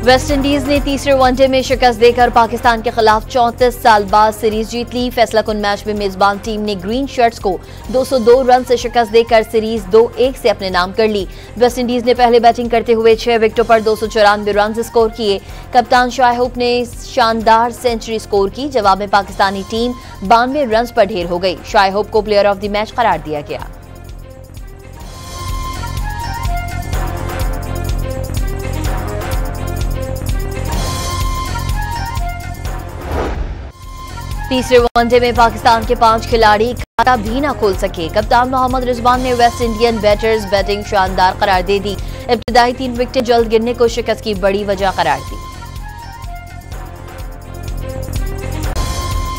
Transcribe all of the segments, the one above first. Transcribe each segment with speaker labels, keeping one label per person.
Speaker 1: West Indies ने तीसरे one day में शिकस्त देकर पाकिस्तान के खिलाफ 34 साल बाद सीरीज जीत ली। फैसलाकुन मैच में मेजबान टीम ने ग्रीन शर्ट्स को 202 रन से शिकस्त देकर सीरीज 2-1 से अपने नाम कर ली। वेस्ट इंडीज ने पहले बैटिंग करते हुए 6 विकेटों पर 294 रन स्कोर किए। कप्तान शाइब ने शानदार सेंचुरी स्कोर की। जवाब में पाकिस्तानी टीम 92 रन पर ढेर हो गई। शाइब को प्लेयर ऑफ द मैच करार दिया गया। तीसरे वनडे में पाकिस्तान के 5 खिलाड़ी खाता भी न खोल सके। कप्तान मोहम्मद रिजवान ने वेस्ट इंडियन बैटर्स बैटिंग शानदार करार दे दी। इब्तिदाई 3 विकेटें जल्द गिरने को शिकस्त की बड़ी वजह करार दी।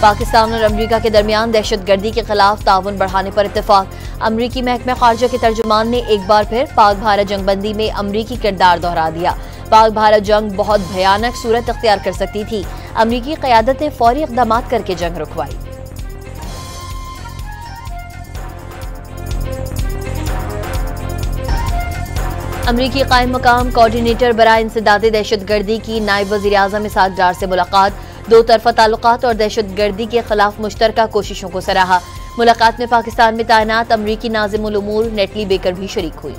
Speaker 1: पाकिस्तान और अमेरिका के दरमियान दहशतगर्दी के खिलाफ ताउन बढ़ाने पर इत्तेफाक। अमरीकी महकमा खारजा के तर्जुमान ने एक बार फिर पाक भारत जंगबंदी में अमरीकी किरदार दोहरा दिया। पाक भारत जंग बहुत भयानक सूरत अख्तियार कर सकती थी। अमरीकी क़यादत ने फौरी इक़दाम करके जंग रुकवाई। अमरीकी कायम मकाम कोऑर्डिनेटर बराए इंसदाद दहशतगर्दी की नायब वज़ीर आज़म इसहाक डार से मुलाकात। दो तरफ़ा ताल्लुकात और दहशतगर्दी के खिलाफ मुश्तरका कोशिशों को सराहा। मुलाकात में पाकिस्तान में तैनात अमरीकी नाज़िमुल उमूर नेटली बेकर भी शरीक हुई।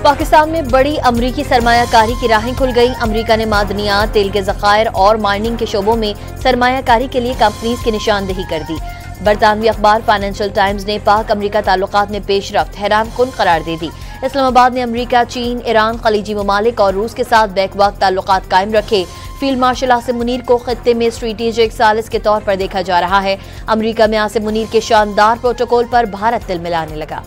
Speaker 1: पाकिस्तान में बड़ी अमरीकी सरमायाकारी की राहें खुल गई। अमरीका ने मादनियात, तेल के ज़खायर और माइनिंग के शोबों में सरमायाकारी के लिए कंपनीज की निशानदेही कर दी। बरतानवी अखबार फाइनेंशियल टाइम्स ने पाक अमरीका ताल्लुकात में पेशरफ्त हैरानकुन करार दे दी। इस्लामाबाद ने अमरीका, चीन, ईरान, खलीजी ममालिक और रूस के साथ बैकवक्त ताल्लुकात कायम रखे। फील्ड मार्शल आसिम मुनीर को खित्ते में स्ट्रेटेजिक सालिस के तौर पर देखा जा रहा है। अमरीका में आसिम मुनीर के शानदार प्रोटोकॉल पर भारत दिल मिलाने लगा।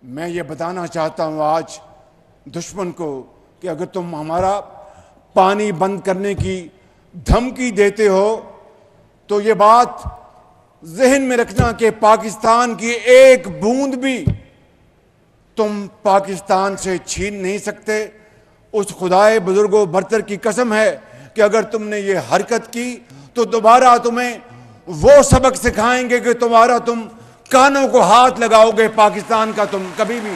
Speaker 2: मैं ये बताना चाहता हूं आज दुश्मन को कि अगर तुम हमारा पानी बंद करने की धमकी देते हो तो ये बात जहन में रखना कि पाकिस्तान की एक बूंद भी तुम पाकिस्तान से छीन नहीं सकते। उस खुदाए बुजुर्गो बरतर की कसम है कि अगर तुमने ये हरकत की तो दोबारा तुम्हें वो सबक सिखाएंगे कि तुम कानों को हाथ लगाओगे पाकिस्तान का तुम कभी भी।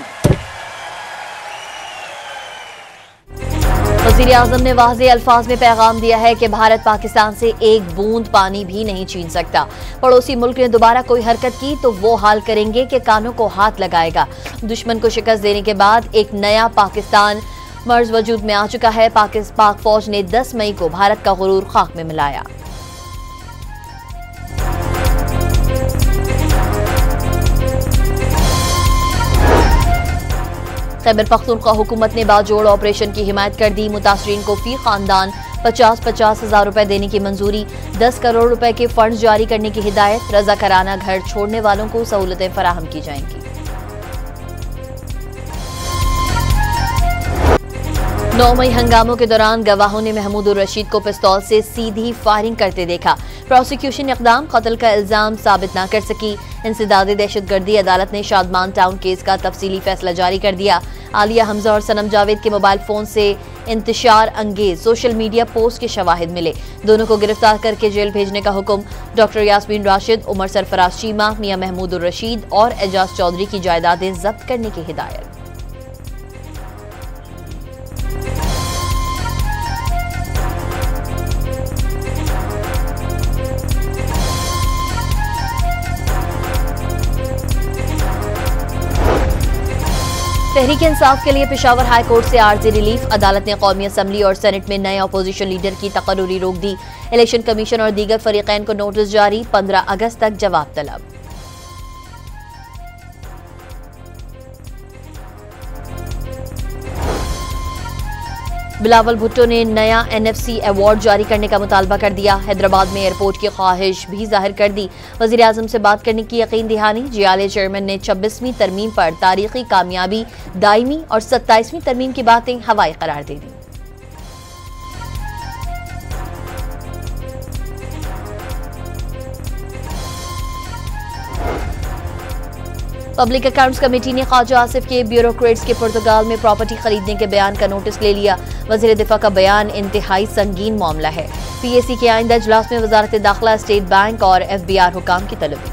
Speaker 1: वज़ीर आज़म ने वाज़ेह अल्फाज में पैगाम दिया है कि भारत पाकिस्तान से एक बूंद पानी भी नहीं छीन सकता। पड़ोसी मुल्क ने दोबारा कोई हरकत की तो वो हाल करेंगे कि कानों को हाथ लगाएगा। दुश्मन को शिकस्त देने के बाद एक नया पाकिस्तान मर्ज वजूद में आ चुका है। पाक फौज ने 10 मई को भारत का गुरूर खाक में मिलाया। खैबर पख्तूनख्वा हुकूमत ने बाजोड़ ऑपरेशन की हिमायत कर दी। मुतासरीन को फी खानदान 50-50 हज़ार रुपए देने की मंजूरी। 10 करोड़ रुपए के फंड जारी करने की हिदायत। रज़ाकाराना घर छोड़ने वालों को सहूलतें फराहम की जाएंगी। 9 मई हंगामों के दौरान गवाहों ने महमूद रशीद को पिस्तौल से सीधी फायरिंग करते देखा। प्रोसिक्यूशन इक़दाम कत्ल का इल्जाम साबित न कर सकी। इंसदाद दहशतगर्दी अदालत ने शादमान टाउन केस का तफसीली फैसला जारी कर दिया। आलिया हमजा और सनम जावेद के मोबाइल फोन से इंतशार अंगेज सोशल मीडिया पोस्ट के शवाहिद मिले। दोनों को गिरफ्तार करके जेल भेजने का हुक्म। डॉक्टर यास्मीन राशिद, उमर सरफराज चीमा, मियां महमूद रशीद और एजाज चौधरी की जायदादें जब्त करने की हिदायत। तहरीक इंसाफ के लिए पेशावर हाई कोर्ट से आर्जी रिलीफ। अदालत ने कौमी असम्बली और सेनेट में नए अपोजिशन लीडर की तकर्रुरी रोक दी। इलेक्शन कमीशन और दीगर फरीकैन को नोटिस जारी। 15 अगस्त तक जवाब तलब। बिलावल भुट्टो ने नया NFC अवार्ड जारी करने का मुतालबा कर दिया। हैदराबाद में एयरपोर्ट की ख्वाहिश भी जाहिर कर दी। वज़ीर आज़म से बात करने की यकीन दहानी। GLA चेयरमैन ने 26वीं तरमीम पर तारीखी कामयाबी, दायमी और 27वीं तरमीम की बातें हवाई करार दे दी। पब्लिक अकाउंट्स कमेटी ने ख्वाजा आसिफ के ब्यूरोक्रेट्स के पुर्तगाल में प्रॉपर्टी खरीदने के बयान का नोटिस ले लिया। वजीर दिफा का बयान इंतहाई संगीन मामला है। PAC के आइंदा इजलास में वजारत दाखिला, स्टेट बैंक और FBR हुकाम की तलबी।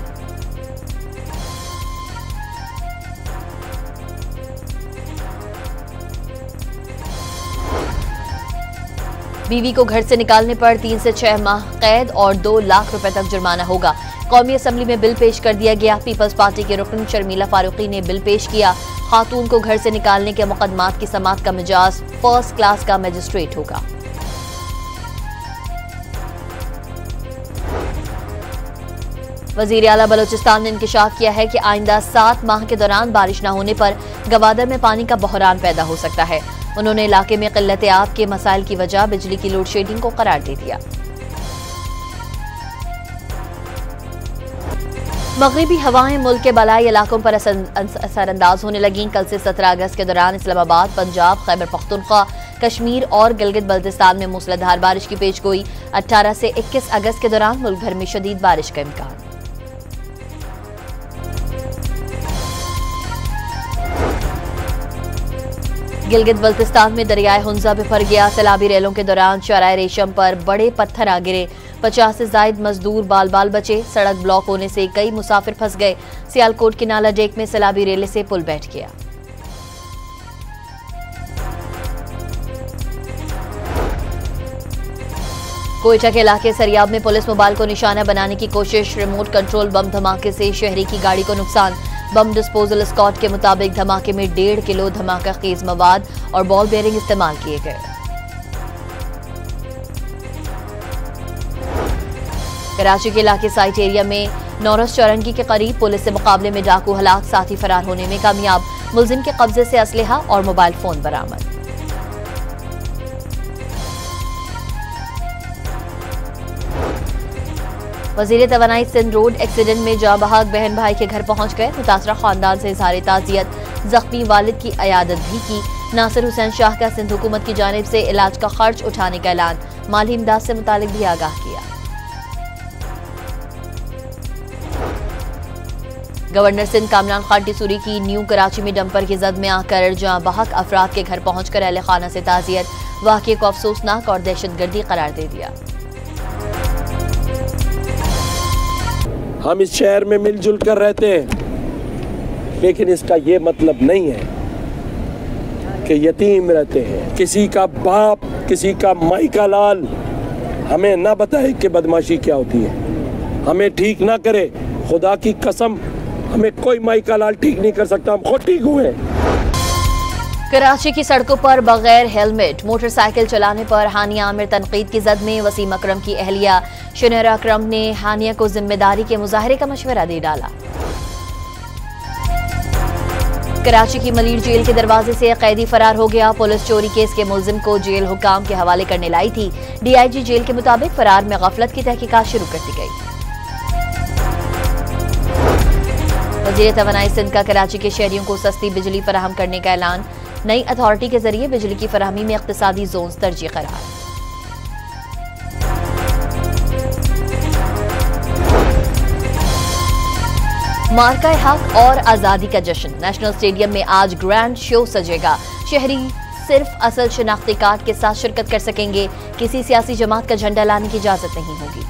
Speaker 1: बीवी को घर से निकालने पर 3 से 6 माह कैद और 2 लाख रुपए तक जुर्माना होगा। कौमी असम्बली में बिल पेश कर दिया गया। पीपल्स पार्टी के रुकन शर्मिला फारूकी ने बिल पेश किया। खातून को घर से निकालने के मुकदमात की समाअत का मिजाज फर्स्ट क्लास का मजिस्ट्रेट होगा। वजीर आला बलोचिस्तान ने इंकशाफ किया है कि आइंदा 7 माह के दौरान बारिश न होने पर गवादर में पानी का बहरान पैदा हो सकता है। उन्होंने इलाके में किल्लत आब के मसाइल की वजह बिजली की लोड शेडिंग को करार दे दिया। मगरिबी हवाएं मुल्क के बलाई इलाकों पर असरअंदाज होने लगीं। कल से 17 अगस्त के दौरान इस्लामाबाद, पंजाब, खैबर पख्तूनख्वा, कश्मीर और गिलगित बल्तिस्तान में मूसलाधार बारिश की पेशगोई। 18 से 21 अगस्त के दौरान मुल्क भर में शदीद बारिश का इम्कान। गिलगित बल्तिस्तान में दरियाए हुंजा बिफर गया। सैलाबी रेलों के दौरान शराय रेशम पर बड़े पत्थर आ गिरे। 50 से जायद मजदूर बाल बाल बचे। सड़क ब्लॉक होने से कई मुसाफिर फंस गए। सियालकोट के नाला डेक में सैलाबी रेले से पुल बैठ गया। कोयटा के इलाके सरियाब में पुलिस मोबाइल को निशाना बनाने की कोशिश। रिमोट कंट्रोल बम धमाके से शहरी की गाड़ी को नुकसान। बम डिस्पोजल स्क्वाड के मुताबिक धमाके में 1.5 किलो धमाका खेज मवाद और बॉल बेयरिंग इस्तेमाल किए गए। कराची के इलाके साइट एरिया में नौरस चौरंगी के करीब पुलिस से मुकाबले में डाकू हलाक, साथी फरार होने में कामयाब। मुलजिम के कब्जे से असलहा और मोबाइल फोन बरामद। वजीर तवानाई सिंध रोड एक्सीडेंट में जाँ बहक बहन भाई के घर पहुंच गए। मुतासरा खानदान से इजहार ताज़ियत। जख्मी वालिद की अयादत भी की। नासिर हुसैन शाह का सिंध हुकूमत की जानिब से इलाज का खर्च उठाने का ऐलान। माली इमदाद से मुतालिक भी आगाह किया। गवर्नर सिंध कामरान खान टिसूरी की न्यू कराची में डंपर की जद में आकर जाँ बहक अफराद के घर पहुंचकर अहले खाना से ताज़ियत। वाक़े को अफसोसनाक और दहशतगर्दी करार दे दिया।
Speaker 3: हम इस शहर में मिलजुल कर रहते हैं, लेकिन इसका ये मतलब नहीं है कि यतीम रहते हैं। किसी का बाप, किसी का माई का लाल हमें ना बताए कि बदमाशी क्या होती है, हमें ठीक ना करे। खुदा की कसम, हमें कोई माई का लाल ठीक नहीं कर सकता। हम खुद ठीक हुए।
Speaker 1: कराची की सड़कों पर बगैर हेलमेट मोटरसाइकिल चलाने पर हानिया आमिर तनकीद की जद में। वसीम अकरम की अहलिया शनहरा अकरम ने हानिया को जिम्मेदारी के मुजाहरे का मशवरा दे डाला। कराची की मलीर जेल के दरवाजे से कैदी फरार हो गया। पुलिस चोरी केस के मुलजिम को जेल हुकाम के हवाले करने लाई थी। DIG जेल के मुताबिक फरार में गफलत की तहकीकात शुरू कर दी गई। वजीर तवानाई सिंध का कराची के शहरियों को सस्ती बिजली फराहम करने का ऐलान। नई अथॉरिटी के जरिए बिजली की फराहमी में इक्तिसादी जोन तरजीह करार। मार्का हक और आजादी का जश्न। नेशनल स्टेडियम में आज ग्रैंड शो सजेगा। शहरी सिर्फ असल शनाख्ती कार्ड के साथ शिरकत कर सकेंगे। किसी सियासी जमात का झंडा लाने की इजाजत नहीं होगी।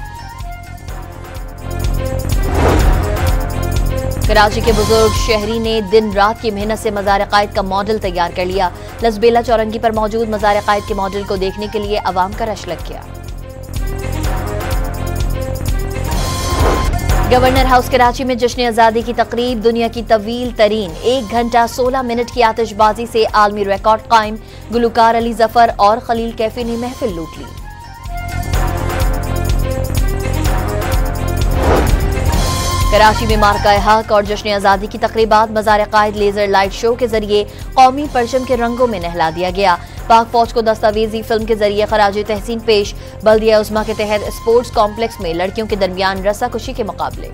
Speaker 1: कराची के बुजुर्ग शहरी ने दिन रात की मेहनत से मज़ार कायद का मॉडल तैयार कर लिया। लसबेला चौरंगी पर मौजूद मज़ार कायद के मॉडल को देखने के लिए अवाम का रश लग गया। गवर्नर हाउस कराची में जश्न आज़ादी की तकरीब। दुनिया की तवील तरीन 1 घंटा 16 मिनट की आतिशबाजी से आलमी रिकॉर्ड कायम। गुलकार अली जफर और खलील कैफी ने महफिल लूट ली। कराची में मार्का हक और जश्न आज़ादी की तकरीबात। मज़ार कायद लेजर लाइट शो के जरिए कौमी परचम के रंगों में नहला दिया गया। पाक फौज को दस्तावेजी फिल्म के जरिए खराज तहसीन पेश। बल्दिया उस्मा के तहत स्पोर्ट्स कॉम्प्लेक्स में लड़कियों के दरमियान रस्साकशी के मुकाबले।